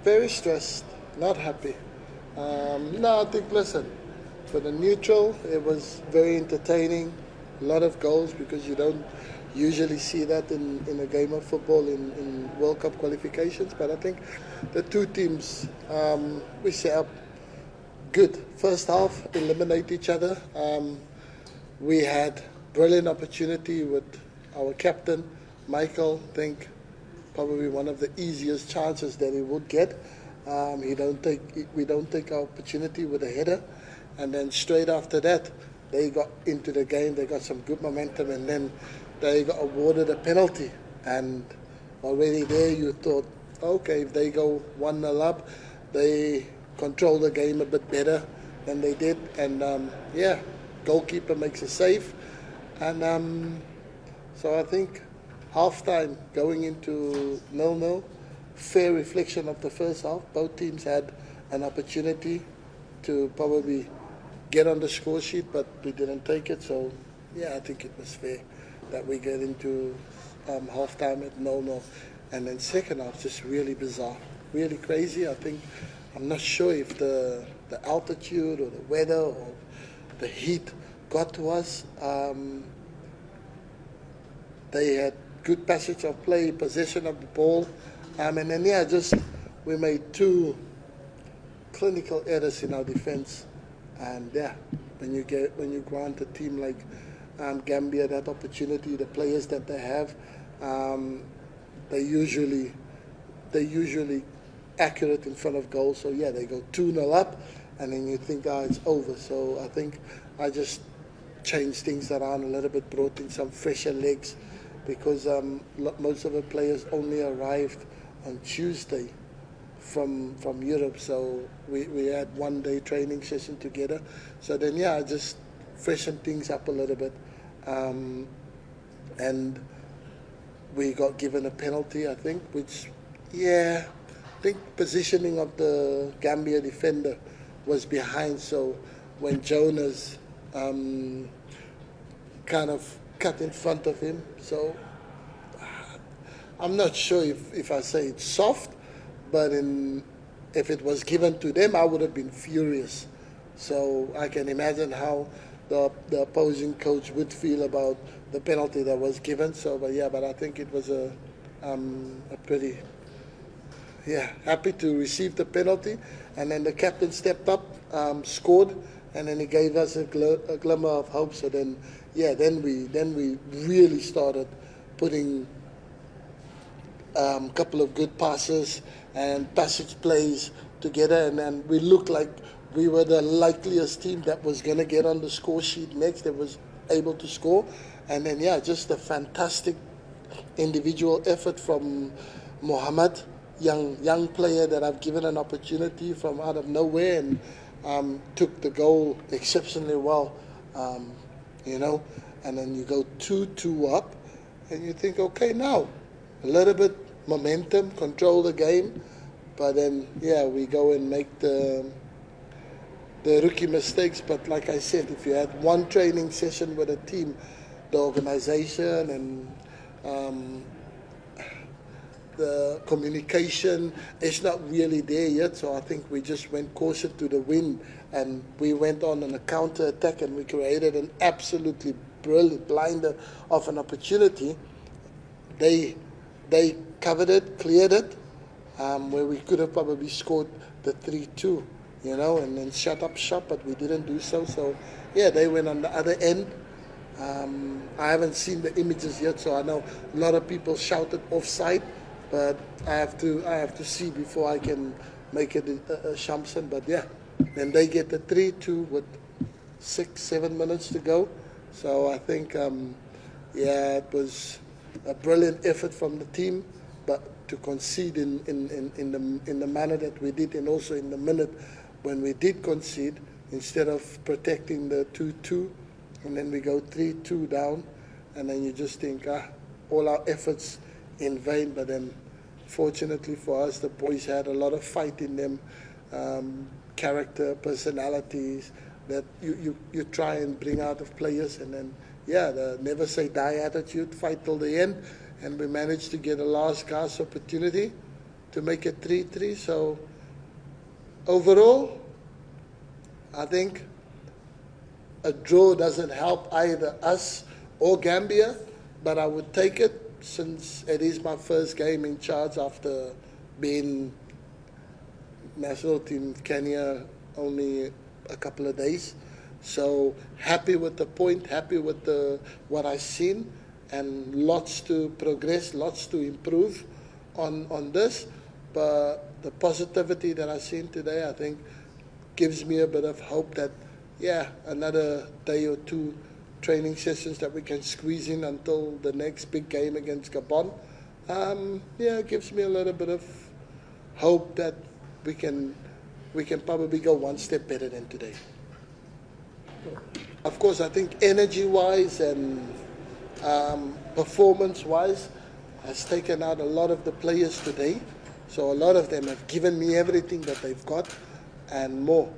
Very stressed, not happy. No, I think, listen, for the neutral, it was very entertaining. A lot of goals because you don't usually see that in a game of football in World Cup qualifications. But I think the two teams, we set up good. First half, eliminate each other. We had brilliant opportunity with our captain, Michael. I think probably one of the easiest chances that he would get. We don't take our opportunity with a header, and then straight after that, they got into the game. They got some good momentum, and then they got awarded a penalty. And already there, you thought, okay, if they go 1-0 up, they control the game a bit better than they did. And goalkeeper makes a save, and so I think halftime going into 0-0, fair reflection of the first half. Both teams had an opportunity to probably get on the score sheet, but we didn't take it. So, yeah, I think it was fair that we get into halftime at 0-0. And then second half, just really bizarre, really crazy. I'm not sure if the altitude or the weather or the heat got to us. They had good passage of play, possession of the ball, and then we made two clinical errors in our defense. And when you grant a team like Gambia that opportunity, the players that they have, they usually accurate in front of goal. So they go 2-0 up, and then you think, it's over. So I think I just changed things around a little bit, brought in some fresher legs, because most of the players only arrived on Tuesday from Europe. So we had 1 day training session together. So then I just freshened things up a little bit, and we got given a penalty, I think, which I think positioning of the Gambia defender was behind. So when Jonas kind of cut in front of him, so I'm not sure if I say it's soft, but if it was given to them, I would have been furious. So I can imagine how the opposing coach would feel about the penalty that was given. So, but I think it was a pretty happy to receive the penalty, and then the captain stepped up, scored, and then he gave us a glimmer of hope. So then we really started putting a couple of good passes and passage plays together, and then we looked like we were the likeliest team that was going to get on the score sheet next, that was able to score. And then just a fantastic individual effort from Mohammed, young player that I've given an opportunity from out of nowhere, and took the goal exceptionally well, and then you go 2-2 up, and you think, okay, now a little bit momentum, control the game, but then we go and make the rookie mistakes. But like I said, if you had one training session with a team, the organization and the communication is not really there yet. So I think we just went closer to the win, and we went on a counter attack, and we created an absolutely brilliant blinder of an opportunity. They covered it, cleared it, where we could have probably scored the 3-2, and then shut up shop, but we didn't do so. So they went on the other end. I haven't seen the images yet, so I know a lot of people shouted offside, but I have to see before I can make it a assumption. But then they get the 3-2 with 6-7 minutes to go. So I think it was a brilliant effort from the team, but to concede in the manner that we did, and also in the minute when we did concede, instead of protecting the 2-2, and then we go 3-2 down, and then you just think, all our efforts in vain. But then, fortunately for us, the boys had a lot of fight in them, character, personalities that you try and bring out of players, and then the never say die attitude, fight till the end, and we managed to get a last gasp opportunity to make it 3-3. So overall, I think a draw doesn't help either us or Gambia, but I would take it since it is my first game in charge after being national team of Kenya only a couple of days. So happy with the point, happy with what I've seen, and lots to progress, lots to improve on this. But the positivity that I've seen today, I think, gives me a bit of hope that, yeah, another day or two training sessions that we can squeeze in until the next big game against Gabon. Yeah, it gives me a little bit of hope that we can probably go one step better than today. Of course, I think energy-wise and performance-wise has taken out a lot of the players today. So a lot of them have given me everything that they've got and more.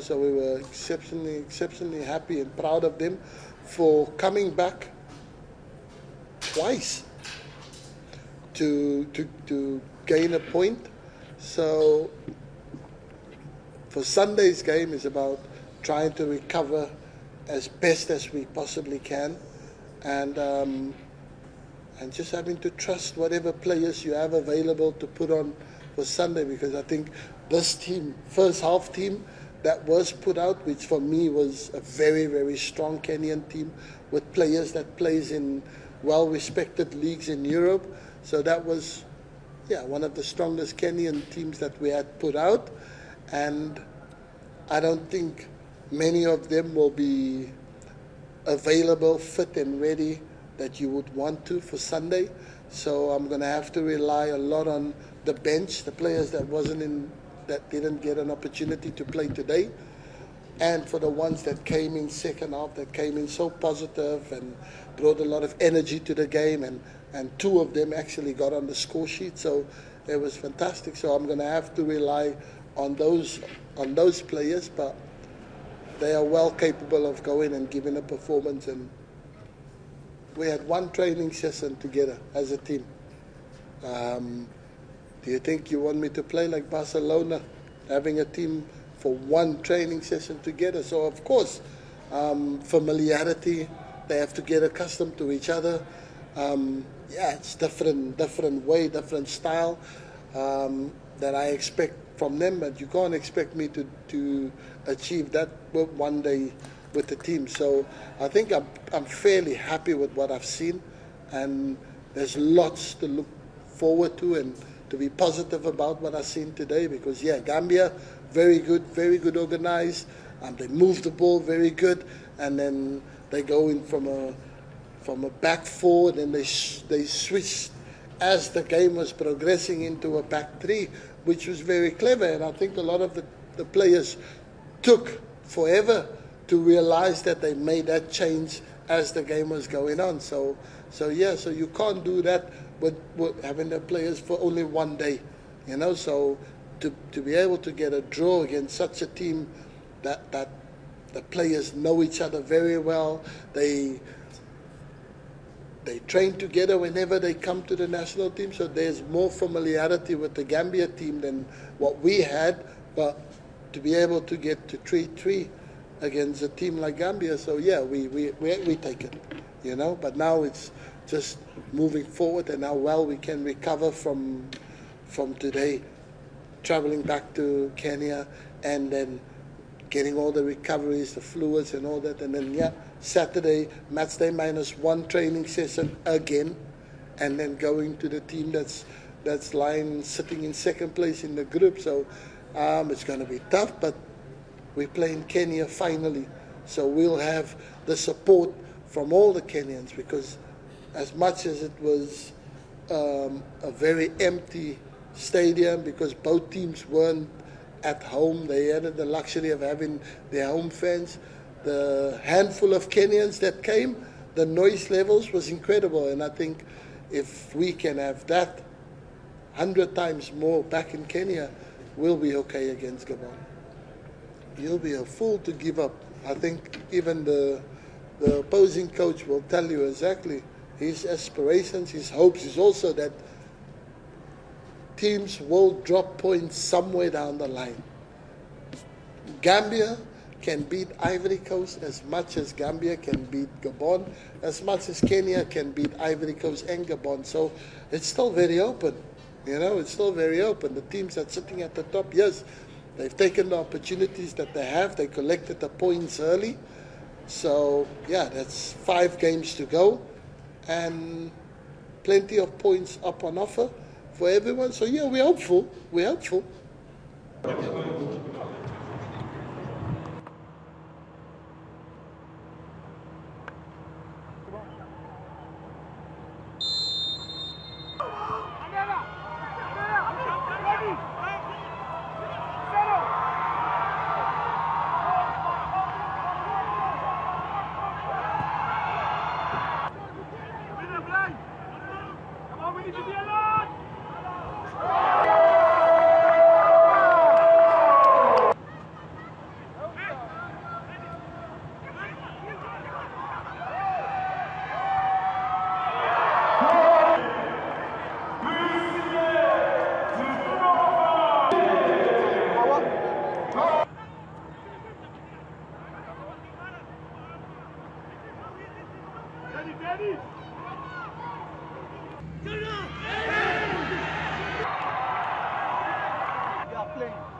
So we were exceptionally happy and proud of them for coming back twice to gain a point. So for Sunday's game is about trying to recover as best as we possibly can, and just having to trust whatever players you have available to put on for Sunday, because I think this team, first half team that was put out, which for me was a very, very strong Kenyan team with players that plays in well-respected leagues in Europe. So that was, one of the strongest Kenyan teams that we had put out. And I don't think many of them will be available, fit and ready that you would want to for Sunday. So I'm going to have to rely a lot on the bench, the players that didn't get an opportunity to play today, and for the ones that came in second half, that came in so positive and brought a lot of energy to the game, and two of them actually got on the score sheet. So it was fantastic. So I'm going to have to rely on those players, but they are well capable of going and giving a performance. And we had one training session together as a team. Do you think you want me to play like Barcelona, having a team for one training session together? So of course, familiarity, they have to get accustomed to each other. It's different way, different style that I expect from them, but you can't expect me to achieve that one day with the team. So I think I'm fairly happy with what I've seen, and there's lots to look forward to and to be positive about what I've seen today, because Gambia, very good organized. They move the ball very good, and then they go in from a back four, and then they switched as the game was progressing into a back three, which was very clever. And I think a lot of the players took forever to realize that they made that change as the game was going on. So you can't do that with having the players for only one day, So to be able to get a draw against such a team that the players know each other very well, they train together whenever they come to the national team. So there's more familiarity with the Gambia team than what we had, but to be able to get to 3-3 against a team like Gambia, so we take it, But now it's just moving forward and how well we can recover from today, traveling back to Kenya and then getting all the recoveries, the fluids and all that, and then Saturday match day -1 training session again, and then going to the team that's sitting in second place in the group. So it's going to be tough, but we play in Kenya finally, so we'll have the support from all the Kenyans, because as much as it was a very empty stadium because both teams weren't at home, they had the luxury of having their home fans. The handful of Kenyans that came, the noise levels was incredible, and I think if we can have that 100 times more back in Kenya, we'll be okay against Gabon. You'll be a fool to give up. I think even the opposing coach will tell you exactly his aspirations, his hopes is also that teams will drop points somewhere down the line. Gambia can beat Ivory Coast as much as Gambia can beat Gabon, as much as Kenya can beat Ivory Coast and Gabon. So it's still very open. It's still very open. The teams that are sitting at the top, yes, they've taken the opportunities that they have. They collected the points early. So, yeah, that's 5 games to go. And plenty of points up on offer for everyone. So, yeah, we're hopeful. We're hopeful. Benni! They are playing.